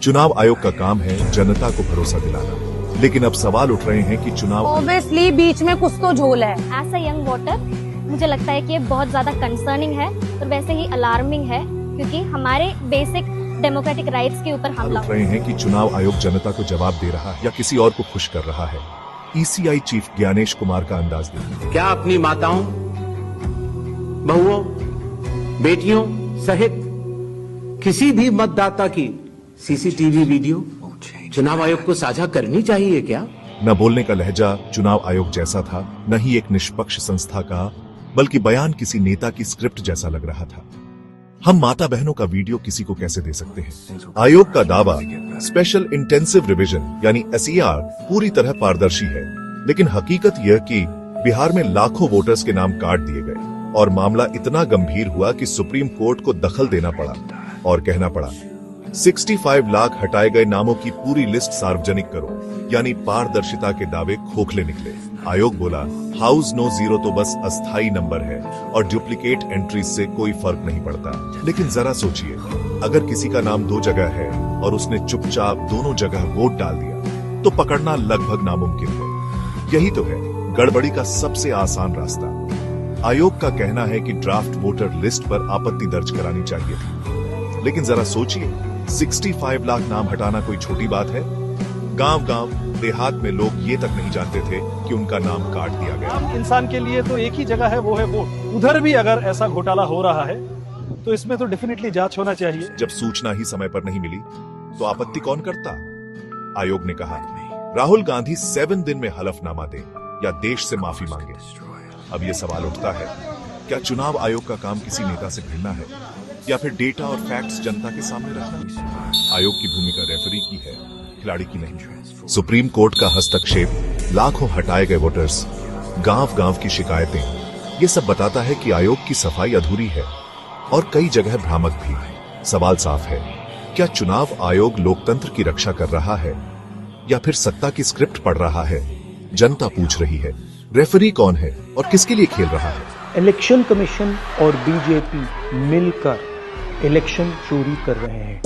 चुनाव आयोग का काम है जनता को भरोसा दिलाना, लेकिन अब सवाल उठ रहे हैं कि चुनाव ऑब्वियसली बीच में कुछ तो झोल है। एज अ यंग वोटर मुझे लगता है कि ये बहुत ज्यादा कंसर्निंग है और वैसे ही अलार्मिंग है, क्योंकि हमारे बेसिक डेमोक्रेटिक राइट्स के ऊपर हमला उठ रहे हैं कि चुनाव आयोग जनता को जवाब दे रहा है या किसी और को खुश कर रहा है। ईसीआई चीफ ज्ञानेश कुमार का अंदाज देखिए। क्या अपनी माताओं, बहुओं, बेटियों सहित किसी भी मतदाता की सीसीटीवी वीडियो चुनाव आयोग को साझा करनी चाहिए क्या? न बोलने का लहजा चुनाव आयोग जैसा था, न ही एक निष्पक्ष संस्था का, बल्कि बयान किसी नेता की स्क्रिप्ट जैसा लग रहा था। हम माता बहनों का वीडियो किसी को कैसे दे सकते हैं? आयोग का दावा स्पेशल इंटेंसिव रिवीजन यानी SER पूरी तरह पारदर्शी है, लेकिन हकीकत यह कि बिहार में लाखों वोटर्स के नाम काट दिए गए और मामला इतना गंभीर हुआ कि सुप्रीम कोर्ट को दखल देना पड़ा और कहना पड़ा 65 लाख हटाए गए नामों की पूरी लिस्ट सार्वजनिक करो, यानी पारदर्शिता के दावे खोखले निकले। आयोग बोला हाउस नो जीरो तो बस अस्थाई नंबर है और डुप्लीकेट एंट्रीज से कोई फर्क नहीं पड़ता। लेकिन जरा सोचिए, अगर किसी का नाम 2 जगह है और उसने चुपचाप दोनों जगह वोट डाल दिया तो पकड़ना लगभग नामुमकिन है। यही तो है गड़बड़ी का सबसे आसान रास्ता। आयोग का कहना है कि ड्राफ्ट वोटर लिस्ट पर आपत्ति दर्ज करानी चाहिए थी, लेकिन जरा सोचिए 65 लाख नाम हटाना कोई छोटी बात है? गांव-गांव, देहात में लोग ये तक नहीं जानते थे कि उनका नाम काट दिया गया। आम इंसान के लिए तो एक ही जगह है, वो है वोट। उधर भी अगर ऐसा घोटाला हो रहा है तो इसमें तो डेफिनेटली जांच होना चाहिए। जब सूचना ही समय पर नहीं मिली तो आपत्ति कौन करता? आयोग ने कहा राहुल गांधी 7 दिन में हलफनामा दें या देश से माफी मांगे। अब ये सवाल उठता है, क्या चुनाव आयोग का काम किसी नेता से भिड़ना है या फिर डेटा और फैक्ट्स जनता के सामने रखना? आयोग की भूमिका रेफरी की है, खिलाड़ी की नहीं। सुप्रीम कोर्ट का हस्तक्षेप, लाखों हटाए गए वोटर्स, गांव-गांव की शिकायतें, ये सब बताता है कि आयोग की सफाई अधूरी है और कई जगह भ्रामक भी। सवाल साफ है, क्या चुनाव आयोग लोकतंत्र की रक्षा कर रहा है या फिर सत्ता की स्क्रिप्ट पढ़ रहा है? जनता पूछ रही है, रेफरी कौन है और किसके लिए खेल रहा है? इलेक्शन कमीशन और बीजेपी मिलकर इलेक्शन चोरी कर रहे हैं।